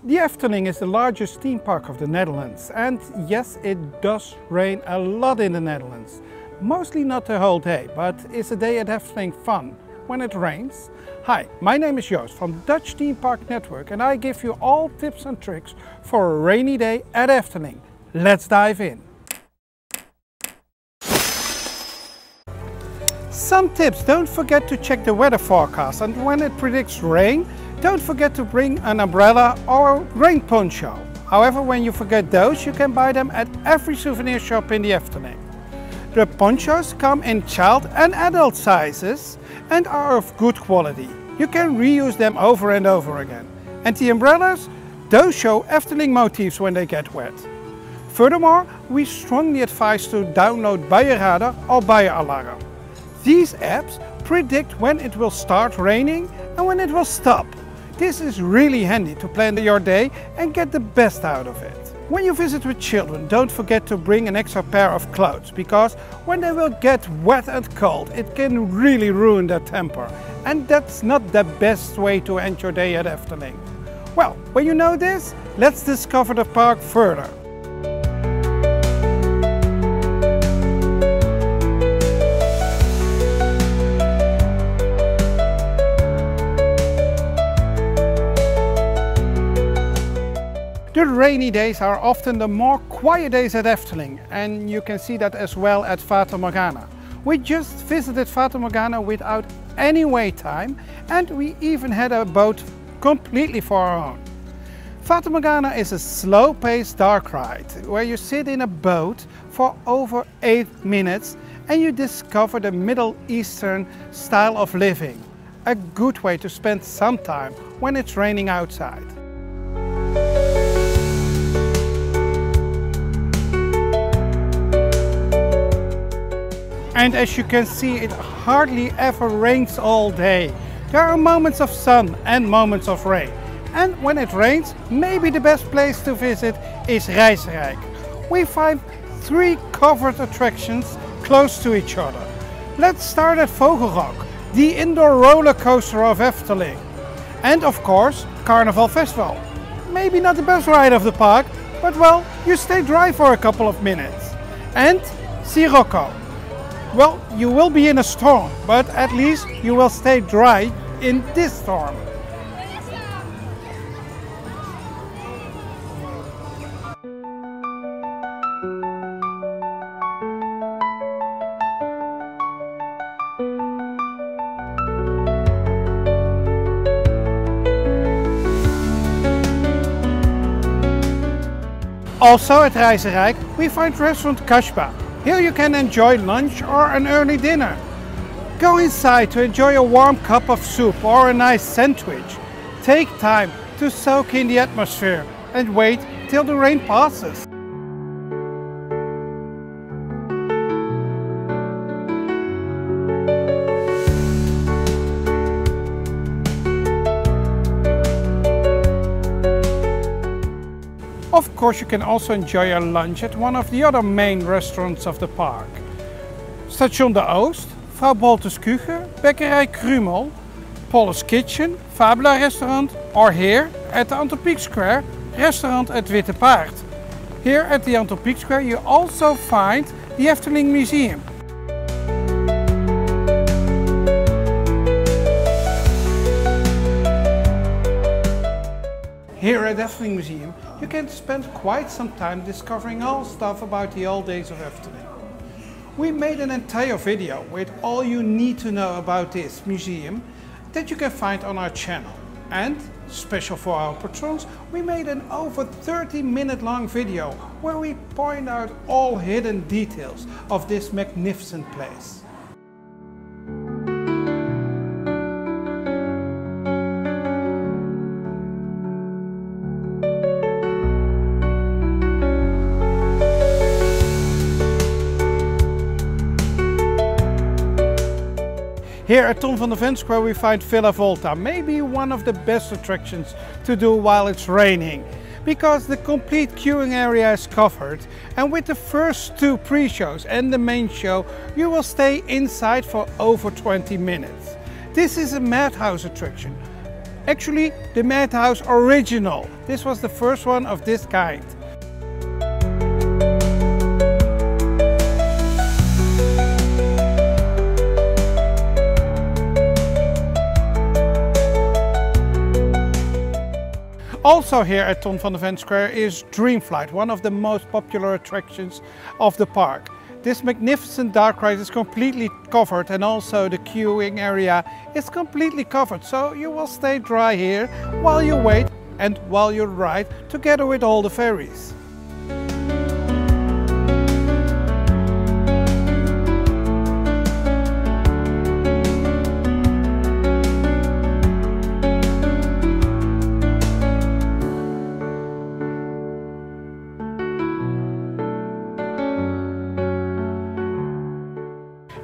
The Efteling is the largest theme park of the Netherlands, and yes, it does rain a lot in the Netherlands. Mostly not the whole day, but is a day at Efteling fun when it rains? Hi, my name is Joost from Dutch Theme Park Network, and I give you all tips and tricks for a rainy day at Efteling. Let's dive in. Some tips: don't forget to check the weather forecast, and when it predicts rain, don't forget to bring an umbrella or a rain poncho. However, when you forget those, you can buy them at every souvenir shop in the Efteling. The ponchos come in child and adult sizes and are of good quality. You can reuse them over and over again. And the umbrellas, those show Efteling motifs when they get wet. Furthermore, we strongly advise to download Buienradar or Buienalarm. These apps predict when it will start raining and when it will stop. This is really handy to plan your day and get the best out of it. When you visit with children, don't forget to bring an extra pair of clothes, because when they will get wet and cold, it can really ruin their temper. And that's not the best way to end your day at Efteling. Well, when you know this, let's discover the park further. The rainy days are often the more quiet days at Efteling, and you can see that as well at Fata Morgana. We just visited Fata Morgana without any wait time, and we even had a boat completely for our own. Fata Morgana is a slow-paced dark ride where you sit in a boat for over 8 minutes and you discover the Middle Eastern style of living. A good way to spend some time when it's raining outside. And as you can see, it hardly ever rains all day. There are moments of sun and moments of rain. And when it rains, maybe the best place to visit is Reizenrijk. We find 3 covered attractions close to each other. Let's start at Vogelrok, the indoor roller coaster of Efteling. And of course, Carnival Festival. Maybe not the best ride of the park, but well, you stay dry for a couple of minutes. And Sirocco. Well, you will be in a storm, but at least you will stay dry in this storm. Also at Reizenrijk, we find restaurant Kashba. Here you can enjoy lunch or an early dinner. Go inside to enjoy a warm cup of soup or a nice sandwich. Take time to soak in the atmosphere and wait till the rain passes. Of course, you can also enjoy a lunch at one of the other main restaurants of the park. Station de Oost, Vrouw Boltes Kuche, Bekkerij Krumel, Polle's Kitchen, Fabula Restaurant, or here at the Anto Square, Restaurant at Witte Paard. Here at the Anto Square you also find the Efteling Museum. Here at Efteling Museum, you can spend quite some time discovering all stuff about the old days of Efteling. We made an entire video with all you need to know about this museum that you can find on our channel. And, special for our patrons, we made an over 30-minute long video where we point out all hidden details of this magnificent place. Here at Tom van der Ven Square we find Villa Volta, maybe one of the best attractions to do while it's raining, because the complete queuing area is covered, and with the first 2 pre-shows and the main show you will stay inside for over 20 minutes. This is a madhouse attraction. Actually, the Madhouse original. This was the first one of this kind. Also here at Ton van de Ven Square is Dreamflight, one of the most popular attractions of the park. This magnificent dark ride is completely covered, and also the queuing area is completely covered, so you will stay dry here while you wait and while you ride together with all the ferries.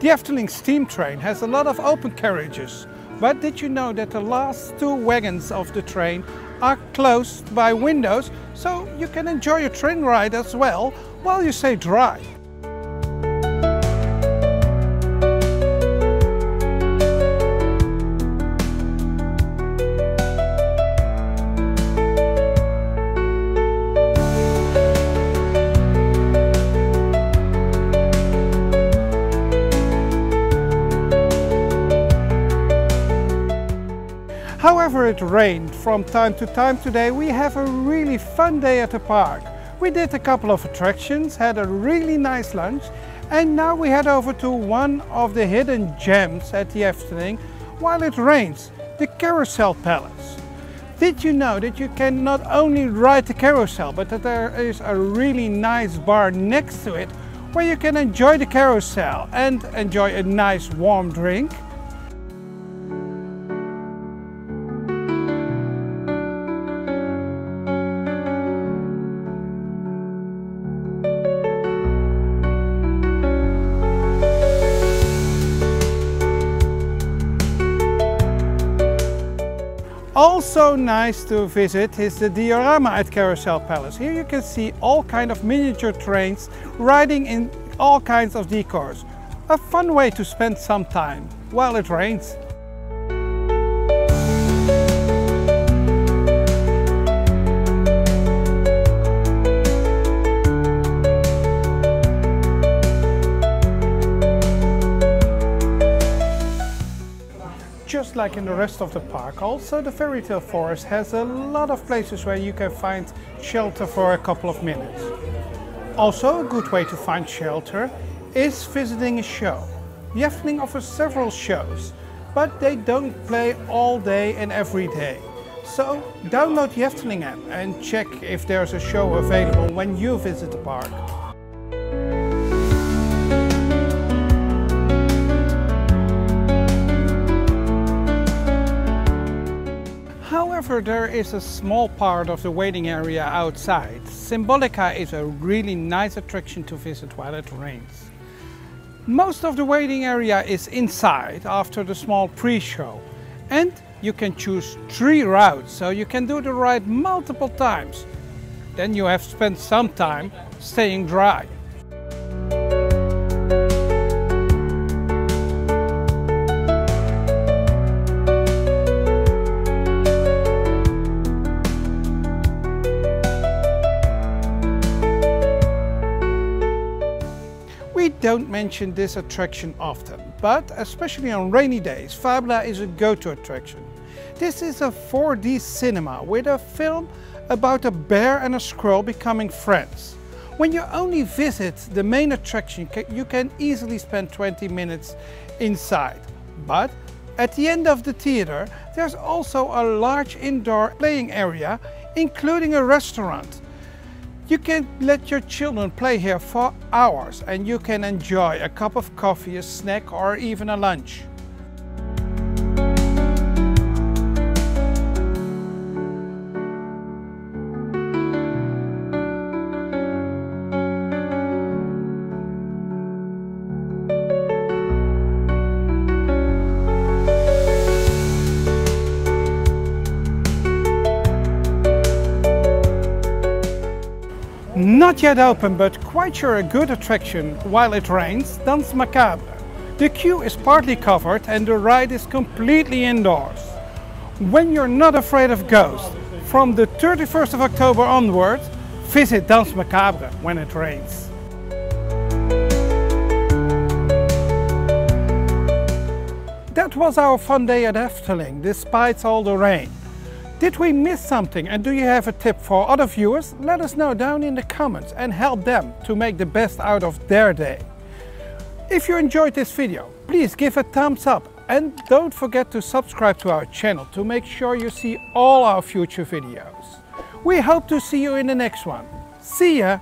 The Efteling steam train has a lot of open carriages, but did you know that the last two wagons of the train are closed by windows, so you can enjoy a train ride as well while you stay dry. However, it rained from time to time today. We have a really fun day at the park. We did a couple of attractions, had a really nice lunch, and now we head over to one of the hidden gems at the Efteling while it rains, the Carousel Palace. Did you know that you can not only ride the carousel, but that there is a really nice bar next to it where you can enjoy the carousel and enjoy a nice warm drink? Also nice to visit is the diorama at Carousel Palace. Here you can see all kinds of miniature trains riding in all kinds of decors. A fun way to spend some time while it rains. Just like in the rest of the park, also the Fairy Tale Forest has a lot of places where you can find shelter for a couple of minutes. Also, a good way to find shelter is visiting a show. The Efteling offers several shows, but they don't play all day and every day. So download the Efteling app and check if there's a show available when you visit the park. However, there is a small part of the waiting area outside. Symbolica is a really nice attraction to visit while it rains. Most of the waiting area is inside after the small pre-show, and you can choose 3 routes, so you can do the ride multiple times. Then you have spent some time staying dry. We don't mention this attraction often, but especially on rainy days, Fagana is a go-to attraction. This is a 4D cinema with a film about a bear and a squirrel becoming friends. When you only visit the main attraction, you can easily spend 20 minutes inside. But at the end of the theater, there's also a large indoor playing area, including a restaurant. You can let your children play here for hours, and you can enjoy a cup of coffee, a snack, or even a lunch. Not yet open, but quite sure a good attraction while it rains, Danse Macabre. The queue is partly covered and the ride is completely indoors. When you're not afraid of ghosts, from the 31st of October onwards, visit Danse Macabre when it rains. That was our fun day at Efteling, despite all the rain. Did we miss something, and do you have a tip for other viewers? Let us know down in the comments and help them to make the best out of their day. If you enjoyed this video, please give a thumbs up and don't forget to subscribe to our channel to make sure you see all our future videos. We hope to see you in the next one. See ya!